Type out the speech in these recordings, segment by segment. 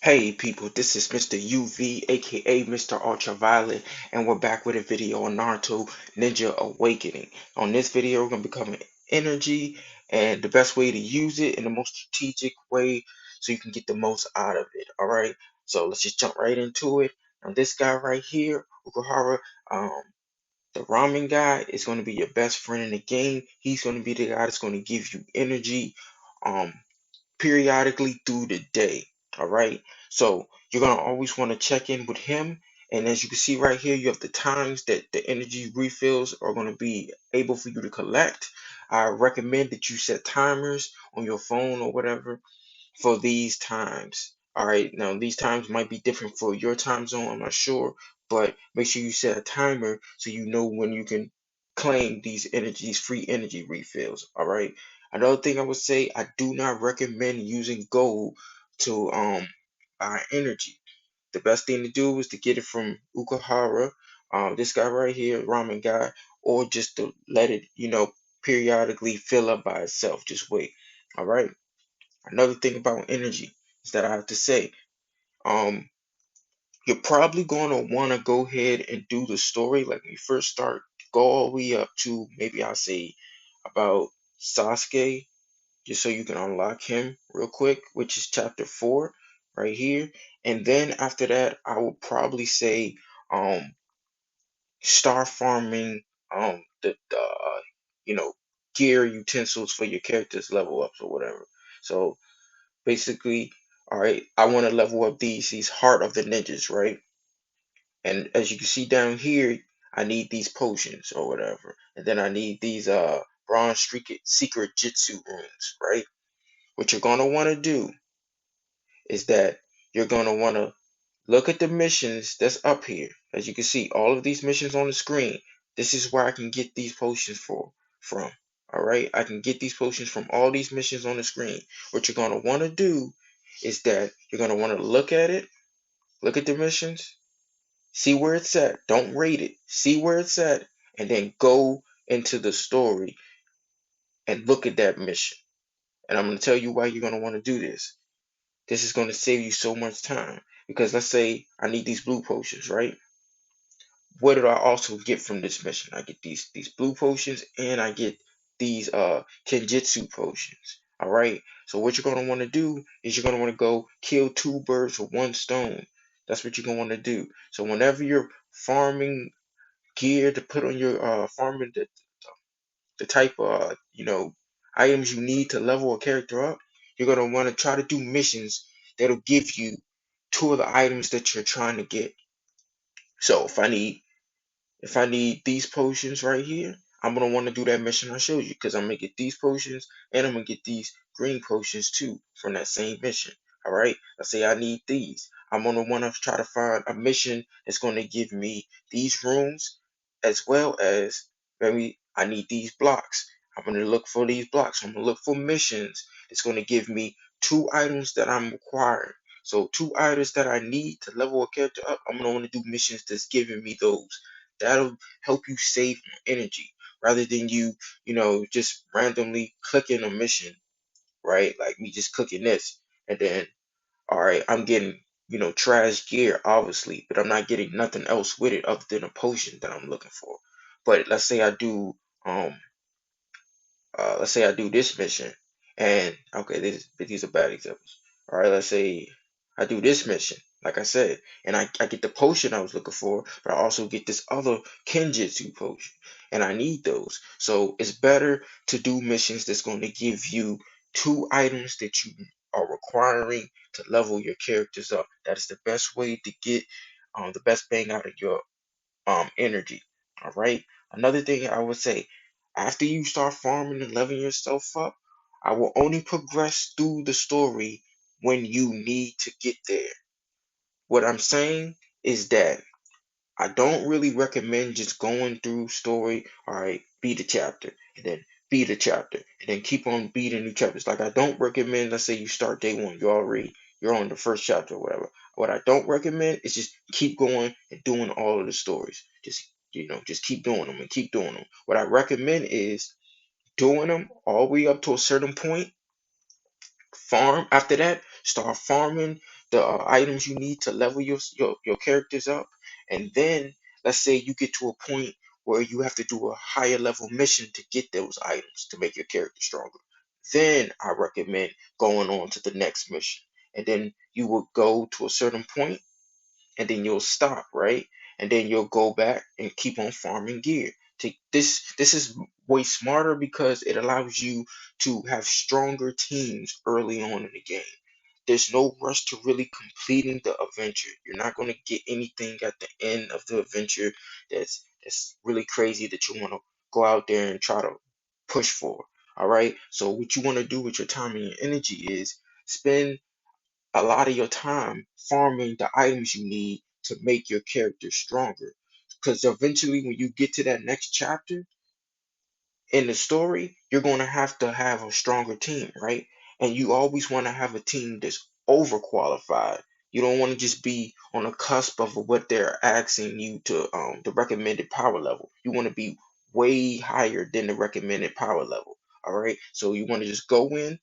Hey people, this is Mr. UV, aka Mr. Ultraviolet, and we're back with a video on Naruto Ninja Awakening. On this video, we're going to become an energy and the best way to use it in the most strategic way so you can get the most out of it. Alright, so let's just jump right into it. Now, this guy right here, Ukuhara, um, the ramen guy, is going to be your best friend in the game. He's going to be the guy that's going to give you energy. Um, Periodically through the day. All right. So you're going to always want to check in with him. And as you can see right here, you have the times that the energy refills are going to be able for you to collect. I recommend that you set timers on your phone or whatever for these times. All right, now these times might be different for your time zone, I'm not sure, but make sure you set a timer so you know when you can claim these free energy refills. All right. Another thing I would say, I do not recommend using gold to buy energy. The best thing to do is to get it from Ukahara, this guy right here, ramen guy, or just to let it, periodically fill up by itself. Just wait. All right. Another thing about energy is that I have to say, um, you're probably going to want to go ahead and do the story. Like when you first start, go all the way up to maybe I'll say about Sasuke, just so you can unlock him real quick, which is chapter 4 right here. And then after that, I would probably say, start farming the gear utensils for your characters level ups or whatever. So basically, all right, I want to level up these heart of the ninjas, right? And as you can see down here, I need these potions or whatever, and then I need these bronze secret jitsu runes, right? What you're gonna want to do is that you're gonna want to look at the missions that's up here. As you can see, all of these missions on the screen. This is where I can get these potions from. All right, I can get these potions from all these missions on the screen. What you're gonna want to do is that you're gonna want to look at it, look at the missions, see where it's at. Don't rate it. See where it's at, and then go into the story and look at that mission. And I'm gonna tell you why you're gonna want to do this. This is gonna save you so much time because let's say I need these blue potions, right? What did I also get from this mission? I get these blue potions and I get these Kenjutsu potions. All right. So what you're gonna want to do is you're gonna want to go kill two birds with one stone. That's what you're gonna want to do. So whenever you're farming gear to put on your farming the type of items you need to level a character up, you're gonna want to try to do missions that'll give you two of the items that you're trying to get. So if I need these potions right here, I'm gonna want to do that mission I showed you because I'm gonna get these potions and I'm gonna get these green potions too from that same mission. All right, let's say I need these. I'm gonna want to try to find a mission that's gonna give me these rooms as well as maybe I need these blocks. I'm gonna look for these blocks. I'm gonna look for missions that's gonna give me two items that I'm requiring. So two items that I need to level a character up. I'm gonna want to do missions that's giving me those. That'll help you save energy rather than just randomly clicking a mission, right? Like me just clicking this and then, all right, I'm getting, trash gear, obviously, but I'm not getting nothing else with it other than a potion that I'm looking for. But um, let's say I do this mission, and okay, these are bad examples. All right, let's say I do this mission, like I said, and I get the potion I was looking for, but I also get this other Kenjutsu potion, and I need those. So it's better to do missions that's going to give you two items that you are requiring to level your characters up. That is the best way to get the best bang out of your energy. All right. Another thing I would say, after you start farming and leveling yourself up, I will only progress through the story when you need to get there. What I'm saying is that I don't really recommend just going through story, all right, beat a chapter, and then beat a chapter, and then keep on beating new chapters. Like I don't recommend, let's say you start day one, you're on the first chapter or whatever. What I don't recommend is just keep going and doing all of the stories. Just keep doing them and keep doing them. What I recommend is doing them all the way up to a certain point, farm after that, start farming the items you need to level your characters up, and then let's say you get to a point where you have to do a higher level mission to get those items to make your character stronger. Then I recommend going on to the next mission. And then you will go to a certain point and then you'll stop, right? And then you'll go back and keep on farming gear. This is way smarter because it allows you to have stronger teams early on in the game. There's no rush to really completing the adventure. You're not going to get anything at the end of the adventure that's really crazy that you want to go out there and try to push for. All right. So what you want to do with your time and your energy is spend a lot of your time farming the items you need to make your character stronger. Because eventually, when you get to that next chapter in the story, you're going to have a stronger team, right? And you always want to have a team that's overqualified. You don't want to just be on the cusp of what they're asking you to the recommended power level. You want to be way higher than the recommended power level. All right. So you want to just go in,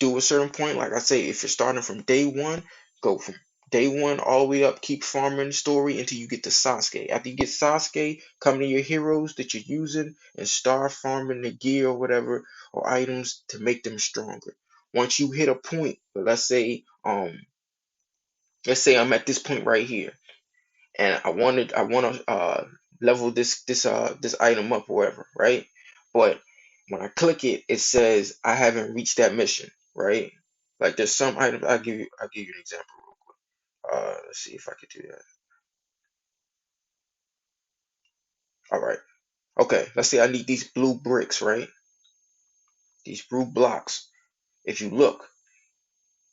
do a certain point. Like I say, if you're starting from day one, go from day one all the way up, keep farming the story until you get to Sasuke. After you get Sasuke, come to your heroes that you're using and start farming the gear or whatever or items to make them stronger. Once you hit a point, but let's say I'm at this point right here and I want to level this item up or whatever, right? But when I click it, it says I haven't reached that mission, right? Like there's some items I'll give you an example real quick. Let's see if I could do that. All right. Okay, let's say I need these blue bricks, right? These blue blocks. If you look,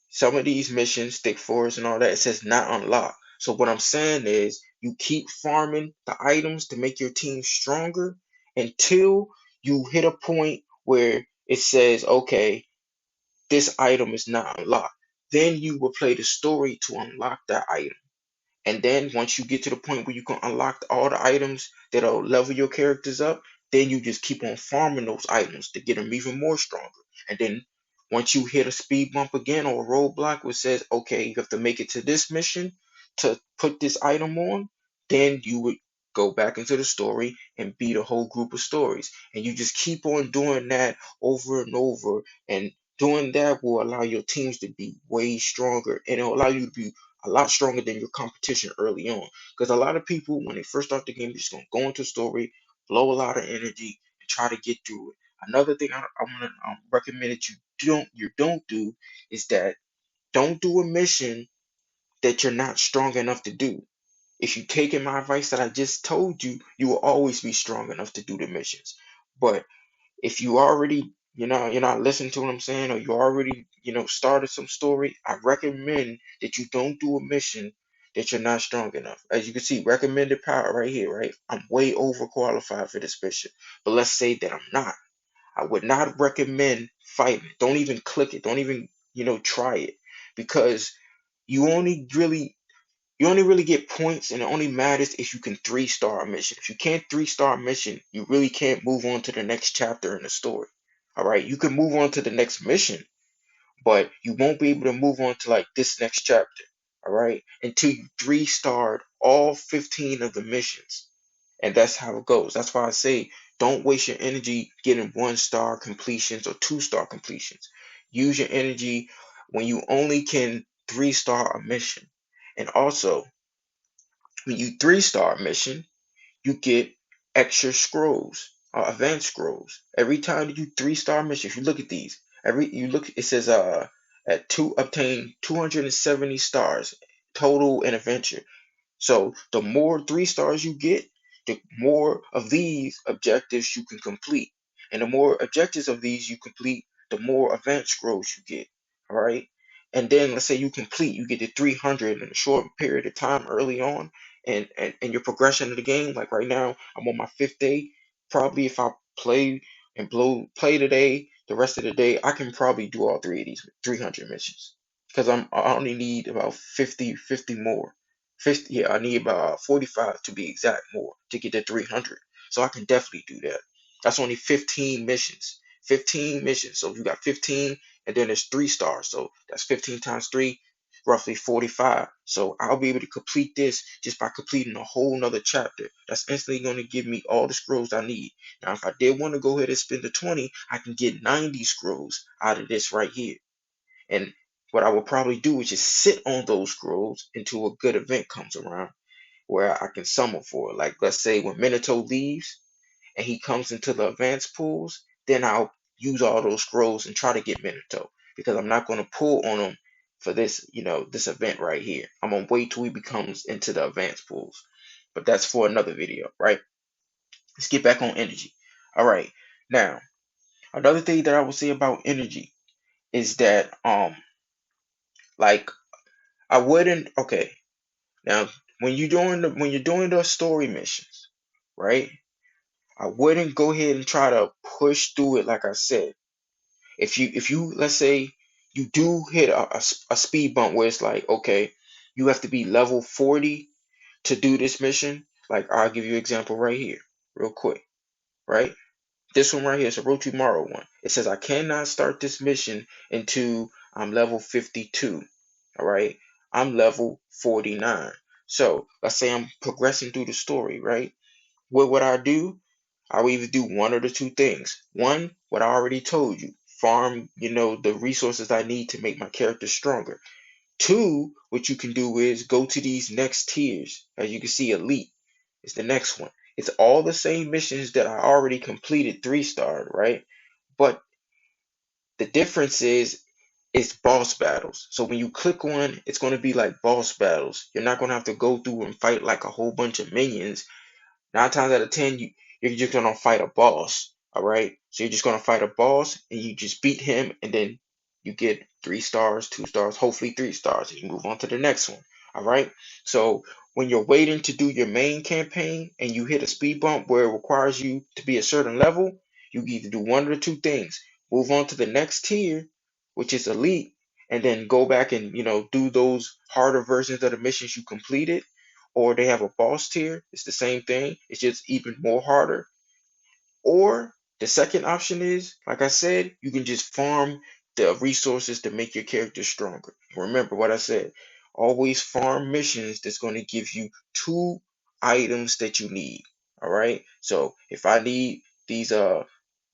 some of these missions, stick forwards and all that, it says not unlocked. So what I'm saying is you keep farming the items to make your team stronger until you hit a point where it says, okay, this item is not unlocked. Then you will play the story to unlock that item. And then once you get to the point where you can unlock all the items that'll level your characters up, then you just keep on farming those items to get them even more stronger. And then once you hit a speed bump again or a roadblock which says, okay, you have to make it to this mission to put this item on, then you would go back into the story and beat a whole group of stories. And you just keep on doing that over and over. And doing that will allow your teams to be way stronger and it'll allow you to be a lot stronger than your competition early on. Because a lot of people, when they first start the game, they're just gonna go into story, blow a lot of energy, and try to get through it. Another thing I want to recommend that you don't do is that don't do a mission that you're not strong enough to do. If you take in my advice that I just told you, you will always be strong enough to do the missions. But if you already you're not listening to what I'm saying or you already started some story, I recommend that you don't do a mission that you're not strong enough. As you can see, recommended power right here, right? I'm way overqualified for this mission. But let's say that I'm not. I would not recommend fighting. Don't even click it. Don't even try it because you only really you only really get points, and it only matters if you can three-star a mission. If you can't three-star a mission, you really can't move on to the next chapter in the story. All right, you can move on to the next mission, but you won't be able to move on to like this next chapter. All right, until you three-starred all 15 of the missions, and that's how it goes. That's why I say don't waste your energy getting one-star completions or two-star completions. Use your energy when you only can three-star a mission. And also, when you three-star a mission, you get extra scrolls, advanced scrolls. Every time you three-star mission, if you look at these, it says at two obtain 270 stars total in adventure. So the more three stars you get, the more of these objectives you can complete. And the more objectives of these you complete, the more advanced scrolls you get. All right. And then let's say you get to 300 in a short period of time early on, and your progression of the game. Like right now, I'm on my fifth day. Probably if I play today, the rest of the day, I can probably do all three of these 300 missions because I only need about 50 more. 50, yeah, I need about 45 to be exact more to get to 300. So I can definitely do that. That's only 15 missions. 15 missions. So you got 15 and then there's three stars. So that's 15 times three. roughly 45. So I'll be able to complete this just by completing a whole nother chapter. That's instantly going to give me all the scrolls I need. Now, if I did want to go ahead and spend the 20, I can get 90 scrolls out of this right here. And what I will probably do is just sit on those scrolls until a good event comes around where I can summon for it. Like, let's say when Minato leaves and he comes into the advanced pools, then I'll use all those scrolls and try to get Minato, because I'm not going to pull on him for this, this event right here. I'm going to wait till he becomes into the advanced pools. But that's for another video, right? Let's get back on energy. All right. Now, another thing that I will say about energy is that like I wouldn't okay. Now, when you're doing the story missions, right? I wouldn't go ahead and try to push through it like I said. If you let's say you do hit a speed bump where it's like, okay, you have to be level 40 to do this mission. Like, I'll give you an example right here, real quick, right? This one right here is a Orochimaru one. It says I cannot start this mission until I'm level 52. All right, I'm level 49. So let's say I'm progressing through the story, right? What would I do? I would either do one of the two things. One, what I already told you, farm, the resources I need to make my character stronger. Two, what you can do is go to these next tiers. As you can see, Elite is the next one. It's all the same missions that I already completed 3-star, right? But the difference is it's boss battles. So when you click on, it's going to be like boss battles. You're not going to have to go through and fight like a whole bunch of minions. 9 times out of 10, you're just gonna fight a boss. All right, so you're just gonna fight a boss, and you just beat him, and then you get 3 stars, 2 stars, hopefully 3 stars, and you move on to the next one. All right, so when you're waiting to do your main campaign and you hit a speed bump where it requires you to be a certain level, you either do one of the two things: move on to the next tier, which is elite, and then go back and do those harder versions of the missions you completed, or they have a boss tier. It's the same thing. It's just even more harder. Or the second option is, like I said, you can just farm the resources to make your character stronger. Remember what I said. Always farm missions that's going to give you 2 items that you need. All right. So if I need these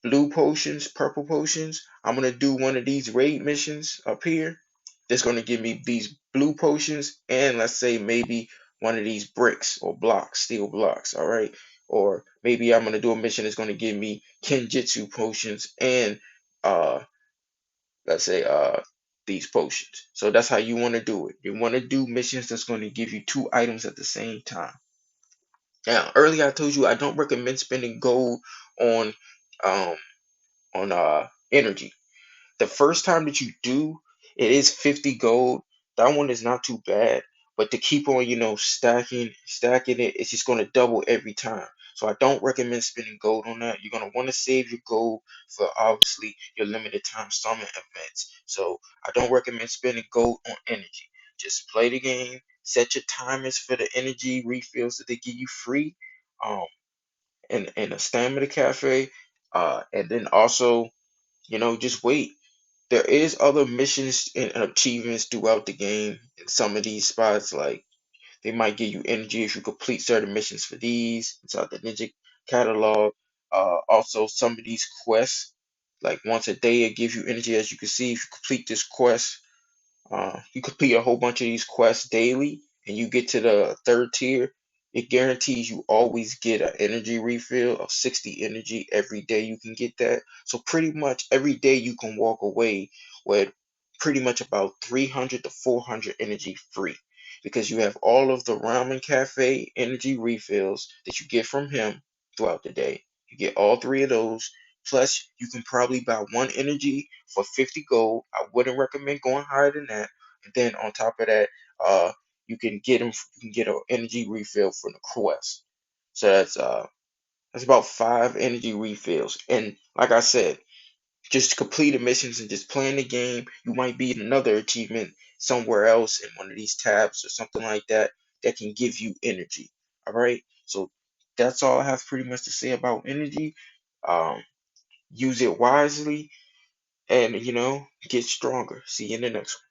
blue potions, purple potions, I'm gonna do one of these raid missions up here. That's gonna give me these blue potions, and let's say maybe one of these bricks or blocks, steel blocks. All right. Or maybe I'm gonna do a mission that's gonna give me Kenjutsu potions and uh let's say these potions. So that's how you want to do it. You want to do missions that's going to give you 2 items at the same time. Now, earlier I told you I don't recommend spending gold on um energy. The first time that you do, it is 50 gold. That one is not too bad, but to keep on, stacking it, it's just going to double every time. So I don't recommend spending gold on that. You're going to want to save your gold for obviously your limited time summon events. So I don't recommend spending gold on energy. Just play the game, set your timers for the energy refills that they give you free, um, in a stamina cafe, and then also, just wait. There is other missions and achievements throughout the game in some of these spots. Like, they might give you energy if you complete certain missions for these inside the ninja catalog. Also, some of these quests, like once a day, it gives you energy. As you can see, if you complete this quest, you complete a whole bunch of these quests daily, and you get to the third tier. It guarantees you always get an energy refill of 60 energy every day. You can get that. So pretty much every day you can walk away with pretty much about 300 to 400 energy free, because you have all of the Ramen Cafe energy refills that you get from him throughout the day. You get all 3 of those. Plus, you can probably buy one energy for 50 gold. I wouldn't recommend going higher than that. And then on top of that, uh, you can get them. You can get an energy refill from the quest. So that's about 5 energy refills. And like I said, just completing missions and just playing the game. You might be in another achievement somewhere else in one of these tabs or something like that that can give you energy. All right. So that's all I have pretty much to say about energy. Um, Use it wisely and get stronger. See you in the next one.